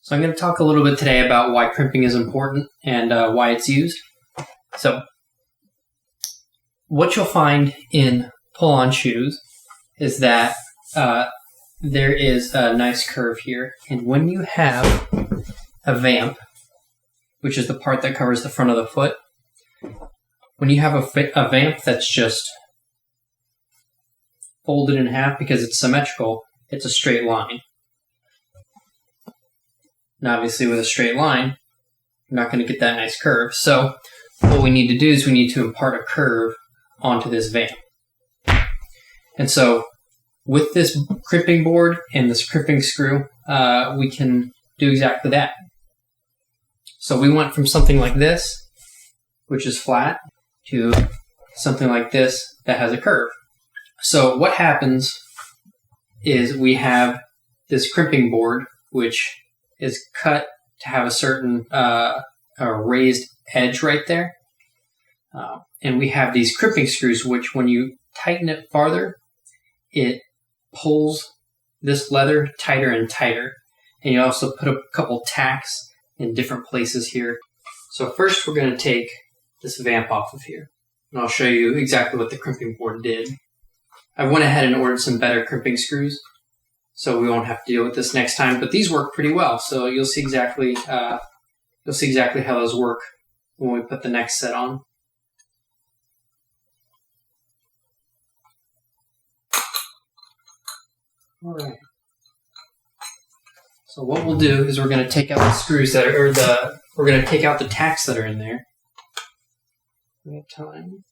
So I'm going to talk a little bit today about why crimping is important and why it's used. So what you'll find in pull-on shoes is that there is a nice curve here. And when you have a vamp, which is the part that covers the front of the foot, when you have a vamp that's just folded in half because it's symmetrical, it's a straight line. And obviously with a straight line, you're not going to get that nice curve. So what we need to do is we need to impart a curve onto this vamp. And so with this crimping board and this crimping screw, we can do exactly that. So we went from something like this, which is flat, to something like this that has a curve. So what happens is we have this crimping board, which is cut to have a certain raised edge right there. And we have these crimping screws, which when you tighten it farther, it pulls this leather tighter and tighter. And you also put a couple tacks in different places here. So first we're going to take this vamp off of here. And I'll show you exactly what the crimping board did. I went ahead and ordered some better crimping screws, so we won't have to deal with this next time. But these work pretty well, so you'll see exactly how those work when we put the next set on. All right. So what we'll do is we're going to take out the screws that are, we're going to take out the tacks that are in there. We have time.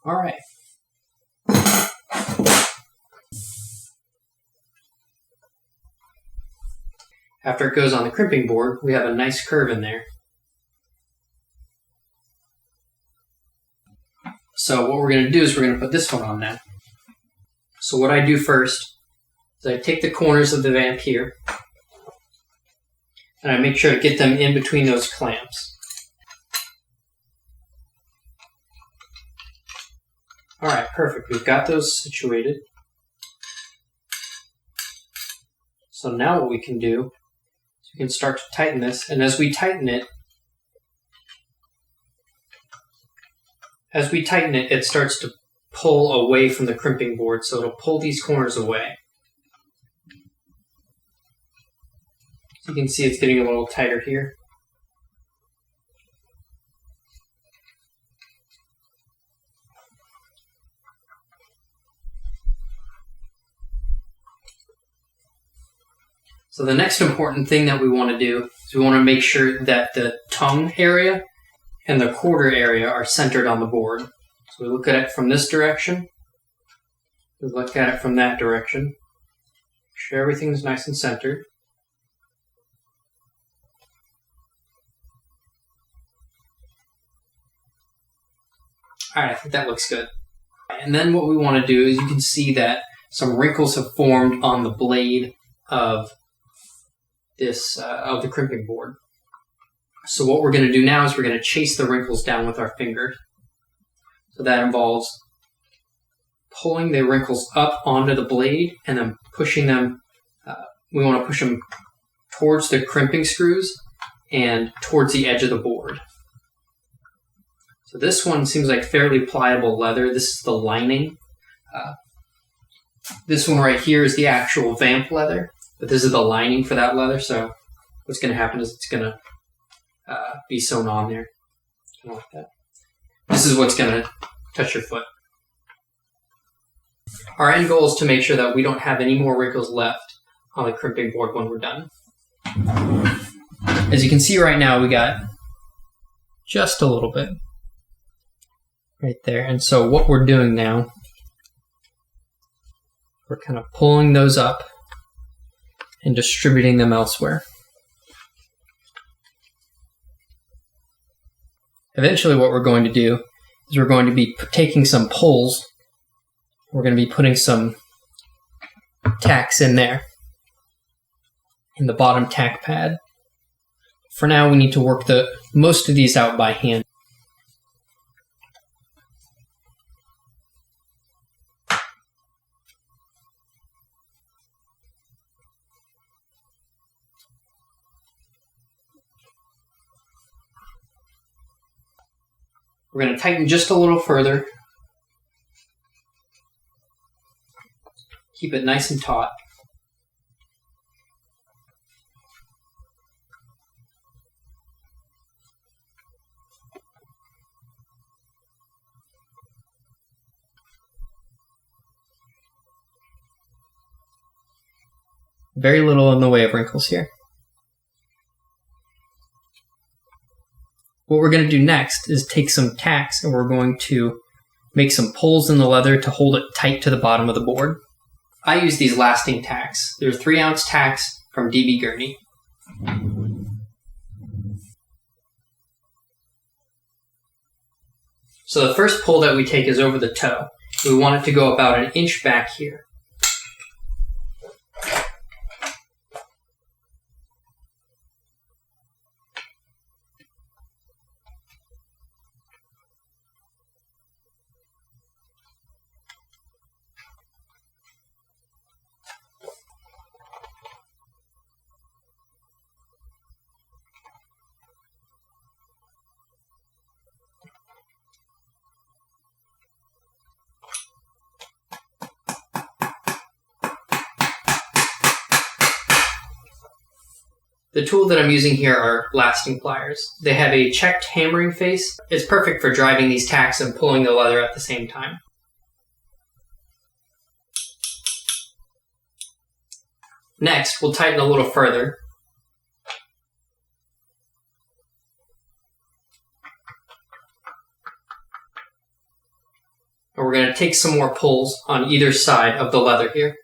All right. After it goes on the crimping board, we have a nice curve in there. So what we're going to do is we're going to put this one on now. So what I do first is I take the corners of the vamp here, and I make sure to get them in between those clamps. All right, perfect. We've got those situated. So now what we can do is we can start to tighten this, and as we tighten it, it starts to pull away from the crimping board, so it'll pull these corners away. So you can see it's getting a little tighter here. So the next important thing that we want to do is we want to make sure that the tongue area and the quarter area are centered on the board. So we look at it from this direction. We look at it from that direction. Make sure everything's nice and centered. All right, I think that looks good. And then what we want to do is you can see that some wrinkles have formed on the blade of the crimping board. So what we're going to do now is we're going to chase the wrinkles down with our fingers. So that involves pulling the wrinkles up onto the blade and then pushing them. We want to push them towards the crimping screws and towards the edge of the board. So this one seems like fairly pliable leather. This is the lining. This one right here is the actual vamp leather. But this is the lining for that leather, so what's going to happen is it's going to be sewn on there. Kind of like that. This is what's going to touch your foot. Our end goal is to make sure that we don't have any more wrinkles left on the crimping board when we're done. As you can see right now, we got just a little bit right there. And so what we're doing now, we're kind of pulling those up and distributing them elsewhere. Eventually what we're going to do is we're going to be taking some pulls. We're going to be putting some tacks in there, in the bottom tack pad. For now, we need to work most of these out by hand. We're going to tighten just a little further. Keep it nice and taut. Very little in the way of wrinkles here. What we're going to do next is take some tacks and we're going to make some pulls in the leather to hold it tight to the bottom of the board. I use these lasting tacks. They're 3-ounce tacks from DB Gurney. So the first pull that we take is over the toe. We want it to go about an inch back here. The tool that I'm using here are lasting pliers. They have a checked hammering face. It's perfect for driving these tacks and pulling the leather at the same time. Next, we'll tighten a little further. And we're going to take some more pulls on either side of the leather here.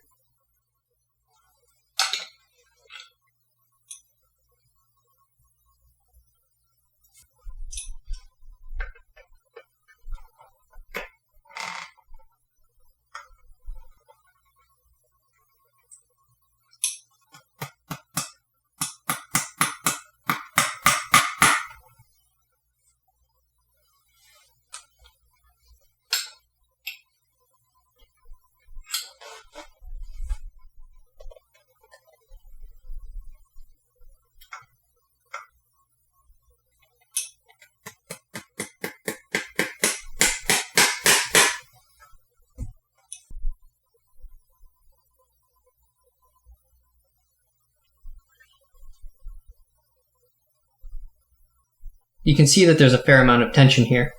You can see that there's a fair amount of tension here.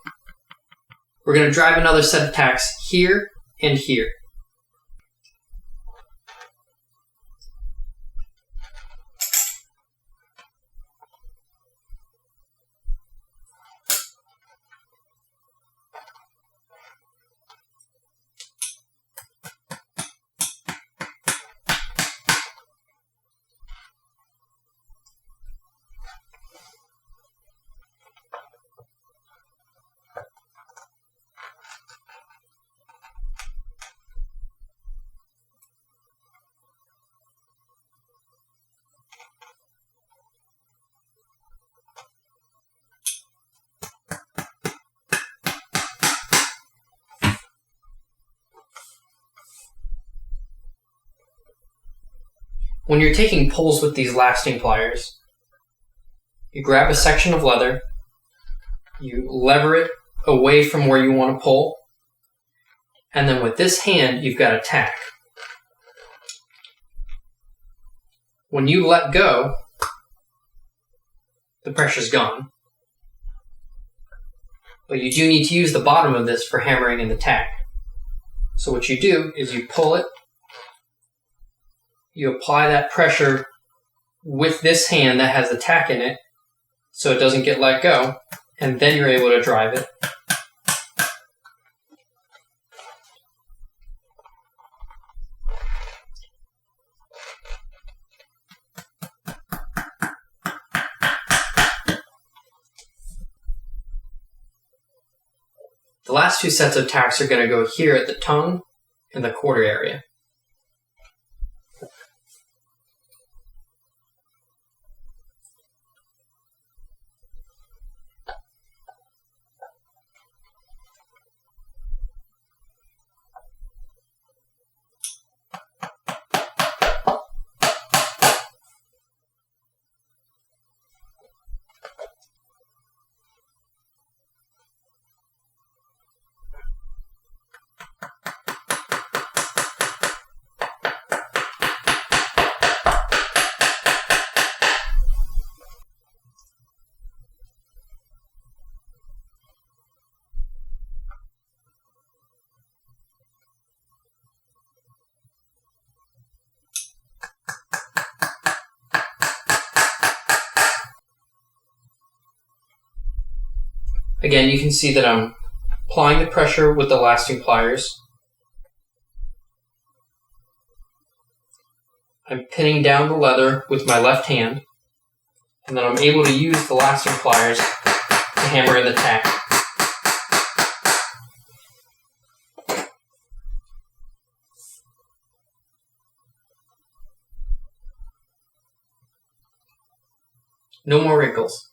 We're going to drive another set of tacks here and here. When you're taking pulls with these lasting pliers, you grab a section of leather, you lever it away from where you want to pull, and then with this hand, you've got a tack. When you let go, the pressure's gone. But you do need to use the bottom of this for hammering in the tack. So what you do is you pull it, you apply that pressure with this hand that has the tack in it so it doesn't get let go, and then you're able to drive it. The last two sets of tacks are going to go here at the tongue and the quarter area. Again, you can see that I'm applying the pressure with the lasting pliers. I'm pinning down the leather with my left hand, and then I'm able to use the lasting pliers to hammer in the tack. No more wrinkles.